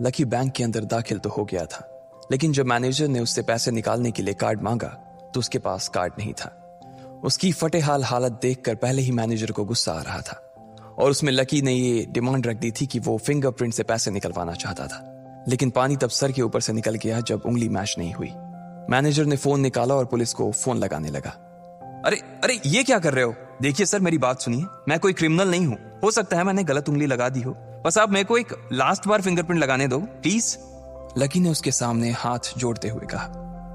Lucky bank के अंदर दाखिल तो हो गया था, लेकिन जब मैनेजर ने उससे पैसे निकालने के लिए कार्ड मांगा तो उसके पास कार्ड नहीं था। उसकी फटेहाल हालत देखकर पहले ही मैनेजर को गुस्सा आ रहा था और उसमें लकी ने ये डिमांड रख दी थी कि वो फिंगरप्रिंट से पैसे निकलवाना चाहता था। लेकिन पानी तब सर के ऊपर से निकल गया जब उंगली मैच नहीं हुई। मैनेजर ने फोन निकाला और पुलिस को फोन लगाने लगा। अरे अरे ये क्या कर रहे हो? देखिए सर, मेरी बात सुनिए, मैं कोई क्रिमिनल नहीं हूं। हो सकता है मैंने गलत उंगली लगा दी हो, बस आप मेरे को एक लास्ट बार फिंगरप्रिंट लगाने दो प्लीज। लकी ने उसके सामने हाथ जोड़ते हुए कहा,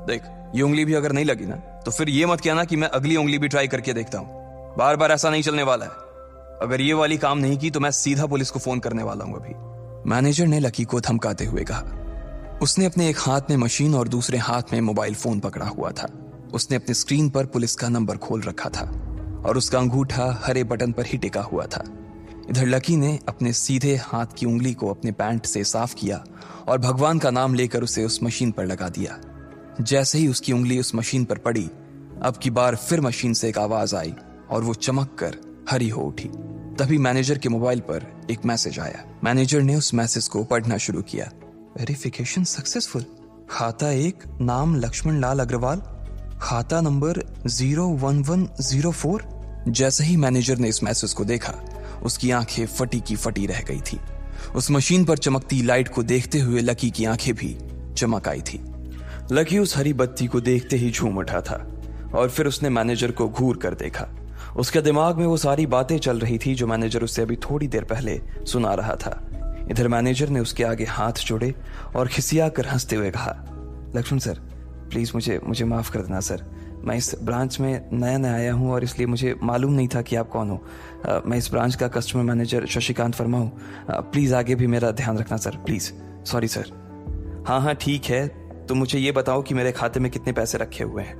देख, ये उंगली भी अगर नहीं लगी ना तो फिर ये मत कहना कि मैं अगली उंगली भी ट्राई करके देखता हूँ। बार बार ऐसा नहीं चलने वाला है। अगर ये वाली काम नहीं की तो मैं सीधा पुलिस को फोन करने वाला हूँ अभी। मैनेजर ने लकी को धमकाते हुए कहा। उसने अपने एक हाथ में मशीन और दूसरे हाथ में मोबाइल फोन पकड़ा हुआ था। उसने अपने स्क्रीन पर पुलिस का नंबर खोल रखा था और उसका अंगूठा हरे बटन पर ही टिका हुआ था। इधर लकी ने अपने सीधे हाथ की उंगली को अपने पैंट से साफ किया और भगवान का नाम लेकर उसे उस मशीन पर लगा दिया। जैसे ही उसकी उंगली उस मशीन पर पड़ी, अब की बार फिर मशीन से एक आवाज आई और वो चमक कर हरी हो उठी। तभी मैनेजर के मोबाइल पर एक मैसेज आया। मैनेजर ने उस मैसेज को पढ़ना शुरू किया। Verification successful. खाता 1, नाम लक्ष्मण लाल अग्रवाल, खाता नंबर 01104। जैसे ही मैनेजर ने इस मैसेज को देखा, उसकी आंखें फटी की फटी रह गई थी। उस मशीन पर चमकती लाइट को देखते हुए लकी की आंखें भी चमक आई थी। लकी उस हरी बत्ती को देखते ही झूम उठा था और फिर उसने मैनेजर को घूर कर देखा। उसके दिमाग में वो सारी बातें चल रही थी जो मैनेजर उसे अभी थोड़ी देर पहले सुना रहा था। इधर मैनेजर ने उसके आगे हाथ जोड़े और खिसिया कर हंसते हुए कहा, लक्ष्मण सर, प्लीज मुझे माफ कर देना सर। मैं इस ब्रांच में नया आया हूँ और इसलिए मुझे मालूम नहीं था कि आप कौन हो। मैं इस ब्रांच का कस्टमर मैनेजर शशिकांत वर्मा हूँ। प्लीज आगे भी मेरा ध्यान रखना सर, प्लीज। Sorry sir. हाँ ठीक है, तो मुझे ये बताओ कि मेरे खाते में कितने पैसे रखे हुए हैं,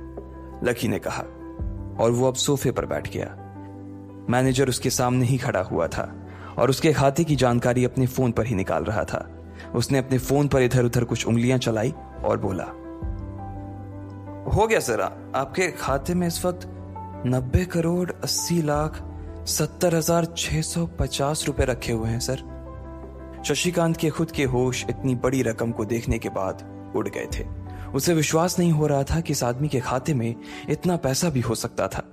लकी ने कहा और वो अब सोफे पर बैठ गया। मैनेजर उसके सामने ही खड़ा हुआ था और उसके खाते की जानकारी अपने फोन पर ही निकाल रहा था। उसने अपने फोन पर इधर उधर कुछ उंगलियां चलाई और बोला, हो गया सर, आपके खाते में इस वक्त 90,80,70,650 रुपए रखे हुए हैं सर। शशिकांत के खुद के होश इतनी बड़ी रकम को देखने के बाद उड़ गए थे। उसे विश्वास नहीं हो रहा था कि इस आदमी के खाते में इतना पैसा भी हो सकता था।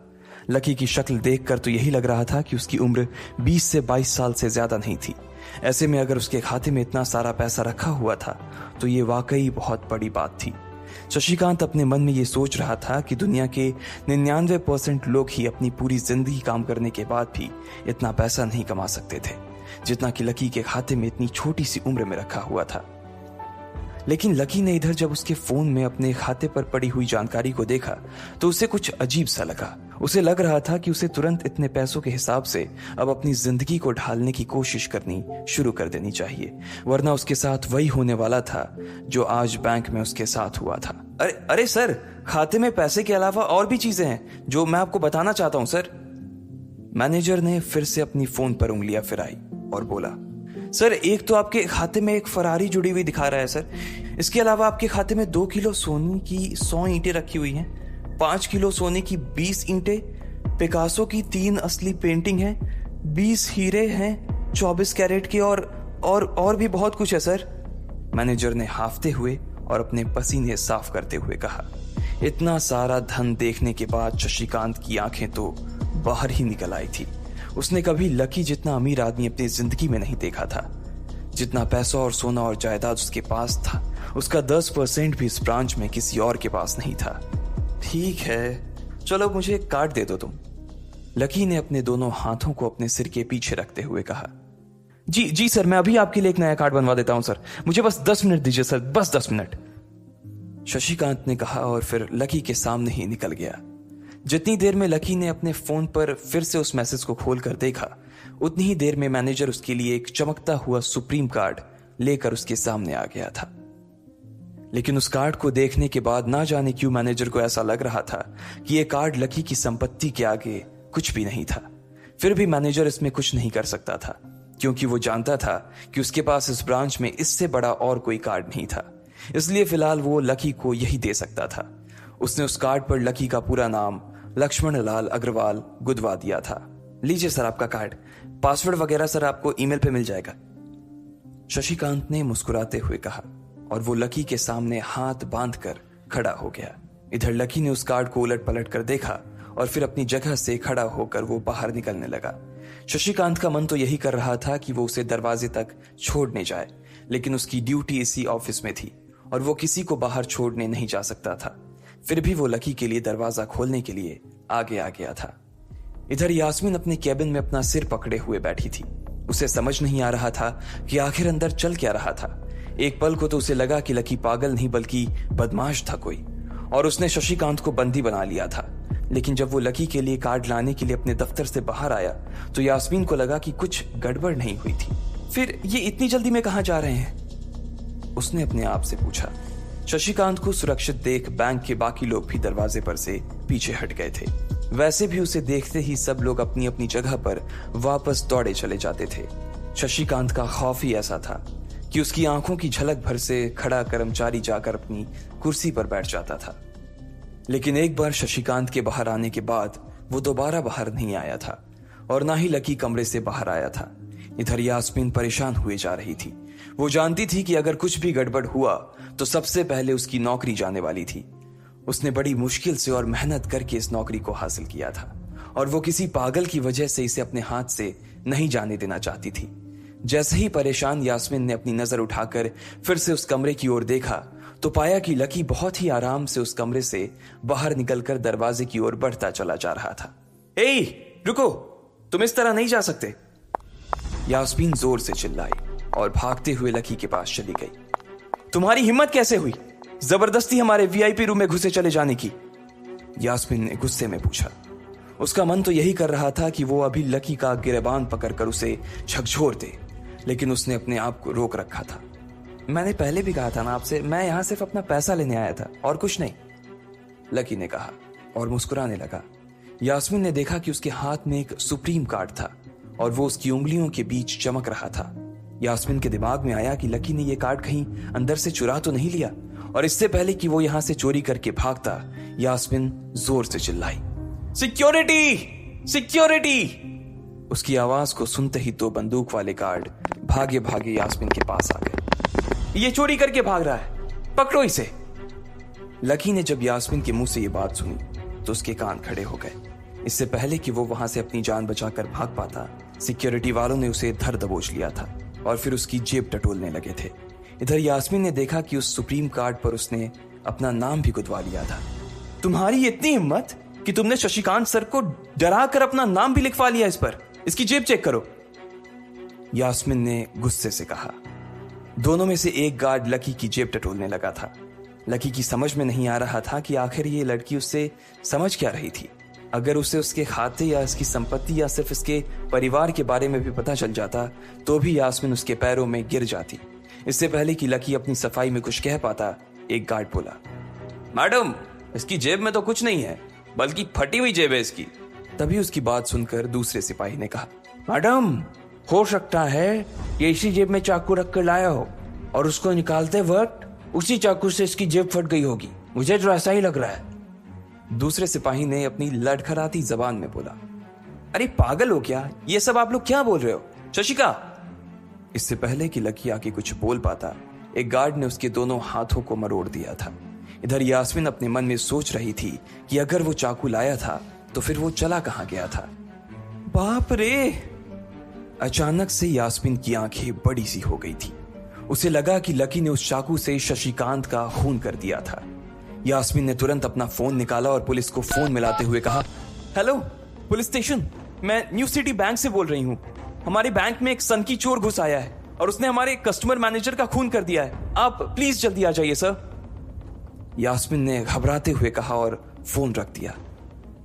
लकी की शक्ल देखकर तो यही लग रहा था कि उसकी उम्र 20 से 22 साल से ज्यादा नहीं थी। ऐसे में अगर उसके खाते में इतना सारा पैसा रखा हुआ था तो ये वाकई बहुत बड़ी बात थी। शशिकांत अपने मन में ये सोच रहा था कि दुनिया के 99% लोग ही अपनी पूरी जिंदगी काम करने के बाद भी इतना पैसा नहीं कमा सकते थे जितना कि लकी के खाते में इतनी छोटी सी उम्र में रखा हुआ था। लेकिन लकी ने इधर जब उसके फोन में अपने खाते पर पड़ी हुई जानकारी को देखा तो उसे कुछ अजीब सा लगा। उसे लग रहा था कि उसे तुरंत इतने पैसों के हिसाब से अब अपनी जिंदगी को ढालने की कोशिश करनी शुरू कर देनी चाहिए, वरना उसके साथ वही होने वाला था जो आज बैंक में उसके साथ हुआ था। अरे सर, खाते में पैसे के अलावा और भी चीजें हैं जो मैं आपको बताना चाहता हूं सर। मैनेजर ने फिर से अपनी फोन पर उंगलियां फिराई और बोला, सर, एक तो आपके खाते में एक फरारी जुड़ी हुई दिखा रहा है सर। इसके अलावा आपके खाते में 2 किलो सोने की 100 ईंटें रखी हुई हैं, 5 किलो सोने की 20 ईंटें, पिकासो की 3 असली पेंटिंग हैं, 20 हीरे हैं 24 कैरेट के और भी बहुत कुछ है सर। मैनेजर ने हाफते हुए और अपने पसीने साफ करते हुए कहा। इतना सारा धन देखने के बाद शशिकांत की आंखें तो बाहर ही निकल आई थी। उसने कभी लकी जितना अमीर आदमी अपनी जिंदगी में नहीं देखा था। जितना पैसा और सोना और जायदाद उसके पास था, उसका 10% भी इस ब्रांच में किसी और के पास नहीं था। ठीक है, चलो मुझे एक कार्ड दे दो तुम। लकी ने अपने दोनों हाथों को अपने सिर के पीछे रखते हुए कहा। जी सर, मैं अभी आपके लिए एक नया कार्ड बनवा देता हूं सर। मुझे बस 10 मिनट दीजिए सर, बस 10 मिनट। शशिकांत ने कहा और फिर लकी के सामने ही निकल गया। जितनी देर में लकी ने अपने फोन पर फिर से उस मैसेज को खोलकर देखा, उतनी ही देर में मैनेजर उसके लिए एक चमकता हुआ सुप्रीम कार्ड लेकर उसके सामने आ गया था। लेकिन उस कार्ड को देखने के बाद ना जाने क्यों मैनेजर को ऐसा लग रहा था कि यह कार्ड लकी की संपत्ति के आगे कुछ भी नहीं था। फिर भी मैनेजर इसमें कुछ नहीं कर सकता था, क्योंकि वो जानता था कि उसके पास इस ब्रांच में इससे बड़ा और कोई कार्ड नहीं था। इसलिए फिलहाल वो लकी को यही दे सकता था। उसने उस कार्ड पर लकी का पूरा नाम लक्ष्मण लाल अग्रवाल गुदवा दिया था। लीजिए सर आपका कार्ड, पासवर्ड वगैरह सर आपको ईमेल पे मिल जाएगा। शशिकांत ने मुस्कुराते हुए कहा और वो लकी के सामने हाथ बांधकर खड़ा हो गया। इधर लकी ने उस कार्ड को उलट पलट कर देखा और फिर अपनी जगह से खड़ा होकर वो बाहर निकलने लगा। शशिकांत का मन तो यही कर रहा था कि वो उसे दरवाजे तक छोड़ने जाए, लेकिन उसकी ड्यूटी इसी ऑफिस में थी और वो किसी को बाहर छोड़ने नहीं जा सकता था। फिर भी वो लकी के लिए दरवाजा खोलने के लिए आगे आ गया था। इधर यास्मीन अपने कैबिन में अपना सिर पकड़े हुए बैठी थी। उसे समझ नहीं आ रहा था कि आखिर अंदर चल क्या रहा था। एक पल को तो उसे लगा कि लकी पागल नहीं बल्कि बदमाश था कोई, और उसने शशिकांत को बंदी बना लिया था। लेकिन जब वो लकी के लिए कार्ड लाने के लिए अपने दफ्तर से बाहर आया तो यास्मीन को लगा कि कुछ गड़बड़ नहीं हुई थी। फिर ये इतनी जल्दी में कहाँ जा रहे हैं? उसने अपने आप से पूछा। शशिकांत को सुरक्षित देख बैंक के बाकी लोग भी दरवाजे पर से पीछे हट गए थे। वैसे भी उसे देखते ही सब लोग अपनी अपनी जगह पर वापस दौड़े चले जाते थे। शशिकांत का खौफ ही ऐसा था कि उसकी आंखों की झलक भर से खड़ा कर्मचारी जाकर अपनी कुर्सी पर बैठ जाता था। लेकिन एक बार शशिकांत के बाहर आने के बाद वो दोबारा बाहर नहीं आया था और ना ही लकी कमरे से बाहर आया था। इधर यास्मीन परेशान हुए जा रही थी। वो जानती थी कि अगर कुछ भी गड़बड़ हुआ तो सबसे पहले उसकी नौकरी जाने वाली थी। उसने बड़ी मुश्किल से और मेहनत करके इस नौकरी को हासिल किया था और वो किसी पागल की वजह से इसे अपने हाथ से नहीं जाने देना चाहती थी। जैसे ही परेशान यास्मीन ने अपनी नजर उठाकर फिर से उस कमरे की ओर देखा तो पाया कि लकी बहुत ही आराम से उस कमरे से बाहर निकलकर दरवाजे की ओर बढ़ता चला जा रहा था। ए, रुको, तुम इस तरह नहीं जा सकते। यास्मीन जोर से चिल्लाई और भागते हुए लकी के पास चली गई। तुम्हारी हिम्मत कैसे हुई जबरदस्ती हमारे वीआईपी रूम में घुसे चले जाने की? यास्मीन ने गुस्से में पूछा। उसका मन तो यही कर रहा था कि वो अभी लकी का गिरबान पकड़कर उसे झकझोर दे, लेकिन उसने अपने आप को रोक रखा था। मैंने पहले भी कहा था ना आपसे, मैं यहां सिर्फ अपना पैसा लेने आया था और कुछ नहीं, लकी ने कहा और मुस्कुराने लगा। यास्मीन ने देखा कि उसके हाथ में एक सुप्रीम कार्ड था और वो उसकी उंगलियों के बीच चमक रहा था। यास्मीन के दिमाग में आया कि लकी ने यह कार्ड कहीं अंदर से चुरा तो नहीं लिया, और इससे पहले कि वो यहां से चोरी करके भागता यास्मीन जोर से चिल्लाई, सिक्योरिटी, सिक्योरिटी। उसकी आवाज को सुनते ही दो बंदूक वाले गार्ड भागे भागे यास्मीन के पास आ गए। ये चोरी करके भाग रहा है, पकड़ो इसे। लकी ने जब यास्मीन के मुंह से ये बात सुनी तो उसके कान खड़े हो गए। इससे पहले कि वो वहां से अपनी जान बचाकर भाग पाता, सिक्योरिटी वालों ने उसे धर दबोच लिया था और फिर उसकी जेब टटोलने लगे थे। इधर यास्मीन ने देखा कि उस सुप्रीम कार्ड पर उसने अपना नाम भी गुदवा लिया था। तुम्हारी इतनी हिम्मत कि तुमने शशिकांत सर को डरा कर अपना नाम भी लिखवा लिया इस पर। इसकी जेब चेक करो, यास्मीन ने गुस्से से कहा। दोनों में से एक गार्ड लकी की जेब टटोलने लगा था। लकी की समझ में नहीं आ रहा था कि आखिर ये लड़की उससे समझ क्या रही थी। अगर उसे उसके खाते या इसकी संपत्ति या सिर्फ इसके परिवार के बारे में भी पता चल जाता तो भी यास्मीन उसके पैरों में गिर जाती। इससे पहले कि लकी अपनी सफाई में कुछ कह पाता, एक गार्ड बोला, मैडम, इसकी जेब में तो कुछ नहीं है, बल्कि फटी हुई जेब है इसकी। तभी उसकी बात सुनकर दूसरे सिपाही ने कहा, मैडम, हो सकता है ये इसी जेब में चाकू रख कर लाया हो और उसको निकालते वक्त उसी चाकू से इसकी जेब फट गई होगी। मुझे तो ऐसा ही लग रहा है। दूसरे सिपाही ने अपनी लड़खड़ाती जबान में बोला, अरे पागल हो क्या? ये सब आप लोग क्या बोल रहे हो? शशिका। इससे पहले कि लकी आके कुछ बोल पाता, एक गार्ड ने उसके दोनों हाथों को मरोड़ दिया था। इधर यास्मीन अपने मन में सोच रही थी कि अगर वो चाकू लाया था तो फिर वो चला कहां गया था। बाप रे! अचानक से यास्मीन की आंखें बड़ी सी हो गई थी। उसे लगा कि लकी ने उस चाकू से शशिकांत का खून कर दिया था। यास्मीन ने तुरंत अपना फोन निकाला और पुलिस को फोन मिलाते हुए कहा, हेलो पुलिस स्टेशन, मैं न्यू सिटी बैंक से बोल रही हूँ। हमारे बैंक में एक सनकी चोर घुस आया है और उसने हमारे कस्टमर मैनेजर का खून कर दिया है। आप प्लीज जल्दी आ जाइए सर। यास्मीन ने घबराते हुए कहा और फोन रख दिया।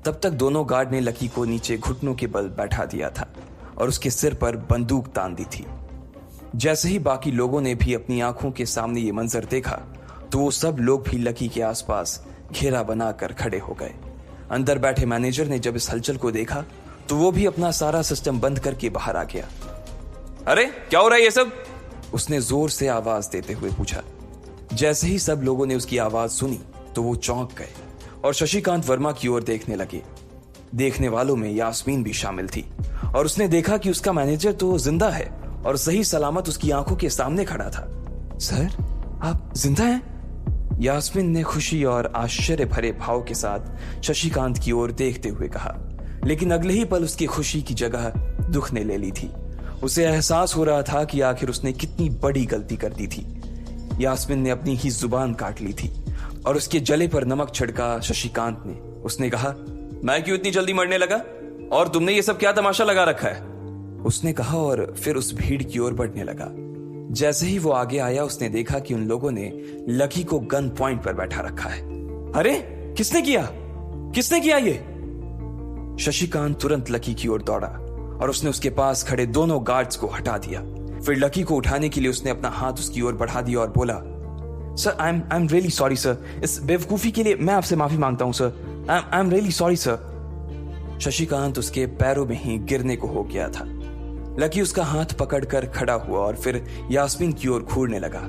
तब तक दोनों गार्ड ने लकी को नीचे घुटनों के बल बैठा दिया था और उसके सिर पर बंदूक तान दी थी। जैसे ही बाकी लोगों ने भी अपनी आंखों के सामने ये मंजर देखा तो वो सब लोग भी लकी के आसपास घेरा बनाकर खड़े हो गए। अंदर बैठे मैनेजर ने जब इस हलचल को देखा तो वो भी अपना सारा सिस्टम बंद करके बाहर आ गया। अरे क्या हो रहा है ये सब? उसने जोर से आवाज देते हुए पूछा। जैसे ही सब लोगों ने उसकी आवाज सुनी तो वो चौंक गए और शशिकांत वर्मा की ओर देखने लगे। देखने वालों में यास्मीन भी शामिल थी और उसने देखा कि उसका मैनेजर तो जिंदा है और सही सलामत उसकी आंखों के सामने खड़ा था। सर, आप जिंदा हैं? यास्मीन ने खुशी और आश्चर्य भरे भाव के साथ शशिकांत की ओर देखते हुए कहा, लेकिन अगले ही पल उसकी खुशी की जगह दुख ने ले ली थी। उसे एहसास हो रहा था कि आखिर उसने कितनी बड़ी गलती कर दी थी। यास्मीन ने अपनी ही जुबान काट ली थी और उसके जले पर नमक छिड़का शशिकांत ने। उसने कहा, मैं क्यों इतनी जल्दी मरने लगा और तुमने ये सब क्या तमाशा लगा रखा है? उसने कहा और फिर उस भीड़ की ओर बढ़ने लगा। जैसे ही वो आगे आया उसने देखा कि उन लोगों ने लकी को गन पॉइंट पर बैठा रखा है। अरे किसने किया ये? शशिकांत तुरंत लकी की ओर दौड़ा और उसने उसके पास खड़े दोनों गार्ड्स को हटा दिया। फिर लकी को उठाने के लिए उसने अपना हाथ उसकी ओर बढ़ा दिया और बोला, sir I am really sorry sir, इस बेवकूफी के लिए मैं आपसे माफी मांगता हूं sir, I am really sorry sir. Shashikant उसके पैरों में ही गिरने को हो गया था। लकी उसका हाथ पकड़कर खड़ा हुआ और फिर यास्मीन की ओर घूरने लगा।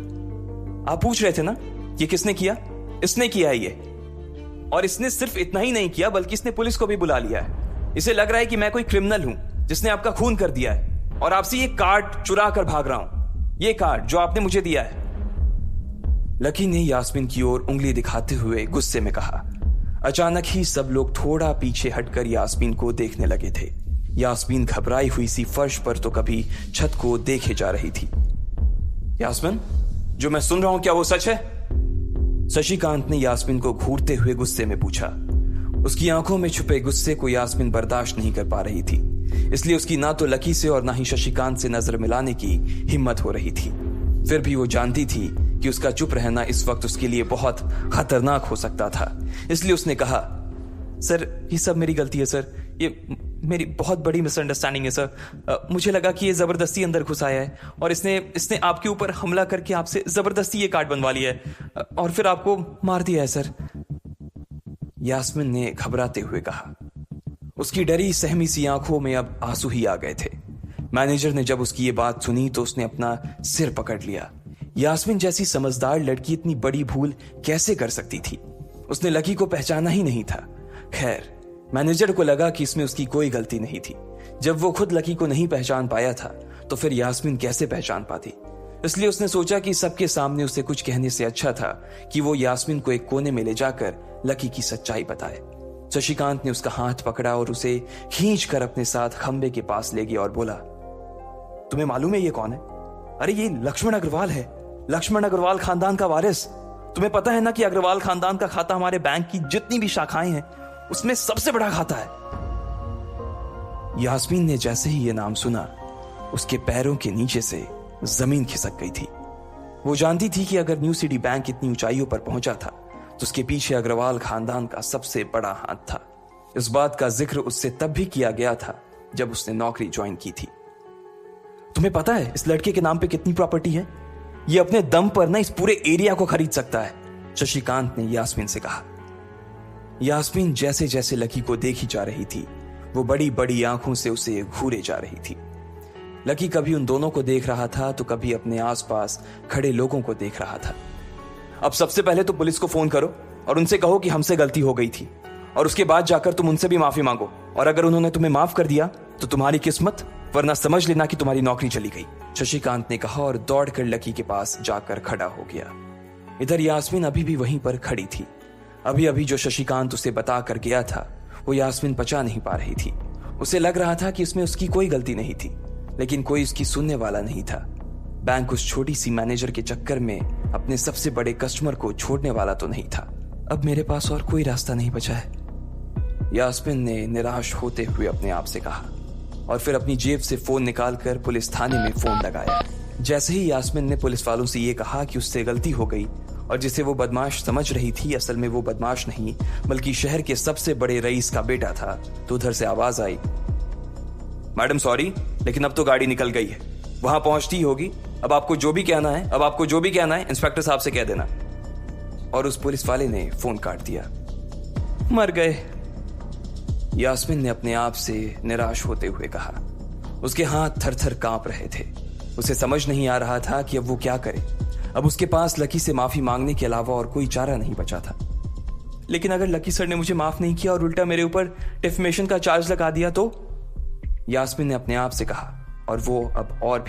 आप पूछ रहे थे ना ये किसने किया? इसने किया है ये, और इसने सिर्फ इतना ही नहीं किया बल्कि इसने पुलिस को भी बुला लिया है। इसे लग रहा है कि मैं कोई क्रिमिनल हूं जिसने आपका खून कर दिया है और आपसे ये कार्ड चुरा कर भाग रहा हूं, ये कार्ड जो आपने मुझे दिया है। लकी ने यास्मीन की ओर उंगली दिखाते हुए गुस्से में कहा। अचानक ही सब लोग थोड़ा पीछे हटकर यास्मीन को देखने लगे थे। यास्मीन घबराई हुई सी फर्श पर तो कभी छत को देखे जा रही थी। यास्मीन, जो मैं सुन रहा हूं क्या वो सच है? शशिकांत ने यास्मीन को घूरते हुए गुस्से में पूछा। उसकी आंखों में छुपे गुस्से को यास्मीन बर्दाश्त नहीं कर पा रही थी, इसलिए उसकी ना तो लकी से और ना ही शशिकांत से नजर मिलाने की हिम्मत हो रही थी। फिर भी वो जानती थी कि उसका चुप रहना इस वक्त उसके लिए बहुत खतरनाक हो सकता था, इसलिए उसने कहा, सर ये सब मेरी गलती है सर, ये मेरी बहुत बड़ी मिसअंडरस्टैंडिंग है सर। मुझे लगा कि ये जबरदस्ती अंदर घुस आया है और इसने आपके ऊपर हमला करके आपसे जबरदस्ती ये कार्ड बनवा लिया है और फिर आपको मार दिया है सर। यास्मीन ने घबराते हुए कहा। उसकी डरी सहमी सी आंखों में अब आंसू ही आ गए थे। मैनेजर ने जब उसकी ये बात सुनी तो उसने अपना सिर पकड़ लिया। यास्मीन जैसी समझदार लड़की इतनी बड़ी भूल कैसे कर सकती थी? उसने लकी को पहचाना ही नहीं था। खैर, मैनेजर को लगा कि इसमें उसकी कोई गलती नहीं थी। जब वो खुद लकी को नहीं पहचान पाया था तो फिर यास्मीन कैसे पहचान पाती? इसलिए उसने सोचा कि सबके सामने उसे कुछ कहने से अच्छा था कि वो यास्मीन को एक कोने में ले जाकर लकी की सच्चाई बताए। शशिकांत ने उसका हाथ पकड़ा और उसे खींचकर अपने साथ खंबे के पास ले गया और बोला, तुम्हें मालूम है ये कौन है? अरे ये लक्ष्मण अग्रवाल है, लक्ष्मण अग्रवाल खानदान का वारिस। तुम्हें पता है ना कि अग्रवाल खानदान का खाता हमारे बैंक की जितनी भी शाखाएं हैं उसमें सबसे बड़ा खाता है। यास्मीन ने जैसे ही ये नाम सुना उसके पैरों के नीचे से जमीन खिसक गई थी। वो जानती थी कि अगर न्यू सिटी बैंक इतनी ऊंचाइयों पर पहुंचा था तो उसके पीछे अग्रवाल खानदान का सबसे बड़ा हाथ था। इस बात का जिक्र उससे तब भी किया गया था जब उसने नौकरी ज्वाइन की थी। तुम्हें पता है इस लड़के के नाम पे कितनी प्रॉपर्टी है? ये अपने दम पर ना इस पूरे एरिया को खरीद सकता है, शशिकांत ने यास्मीन से कहा। यास्मीन जैसे जैसे लकी को देखी जा रही थी वो बड़ी बड़ी आंखों से उसे घूरे जा रही थी। लकी कभी उन दोनों को देख रहा था तो कभी अपने आसपास खड़े लोगों को देख रहा था। अब सबसे पहले तो पुलिस को फोन करो और उनसे कहो कि हमसे गलती हो गई थी, और उसके बाद जाकर तुम उनसे भी माफी मांगो, और अगर उन्होंने तुम्हें माफ कर दिया तो तुम्हारी किस्मत, वरना समझ लेना कि तुम्हारी नौकरी चली गई, शशिकांत ने कहा और दौड़कर लकी के पास जाकर खड़ा हो गया। इधर यास्मीन अभी भी वहीं पर खड़ी थी। अभी अभी जो शशिकांत उसे बता कर गया था वो यास्मीन पचा नहीं पा रही थी। उसे लग रहा था कि इसमें उसकी कोई गलती नहीं थी, लेकिन कोई उसकी सुनने वाला नहीं था। बैंक उस छोटी सी मैनेजर के चक्कर में अपने सबसे बड़े कस्टमर को छोड़ने वाला तो नहीं था। अब मेरे पास और कोई रास्ता नहीं बचा है, यास्मीन ने निराश होते हुए अपने आप से कहा, और फिर अपनी जेब से फोन निकालकर पुलिस थाने में फोन लगाया। जैसे ही यास्मीन ने पुलिस वालों से ये कहा कि उससे गलती हो गई और जिसे वो बदमाश समझ रही थी असल में वो बदमाश नहीं बल्कि शहर के सबसे बड़े रईस का बेटा था, तो उधर से आवाज आई, मैडम सॉरी, लेकिन अब तो गाड़ी निकल गई है, वहां पहुंचती होगी। अब आपको जो भी कहना है इंस्पेक्टर साहब से कह देना। और उस पुलिस वाले ने फोन काट दिया। मर गए, यास्मीन ने अपने आप से निराश होते हुए कहा। उसके हाथ थर थर कांप रहे थे। उसे समझ नहीं आ रहा था कि अब वो क्या करे। अब उसके पास लकी से माफी मांगने के अलावा और कोई चारा नहीं बचा था। लेकिन अगर लकी सर ने मुझे माफ नहीं किया और उल्टा मेरे ऊपर डिफेमेशन का चार्ज लगा दिया तो, यास्मीन ने अपने आप से कहा, और वो अब और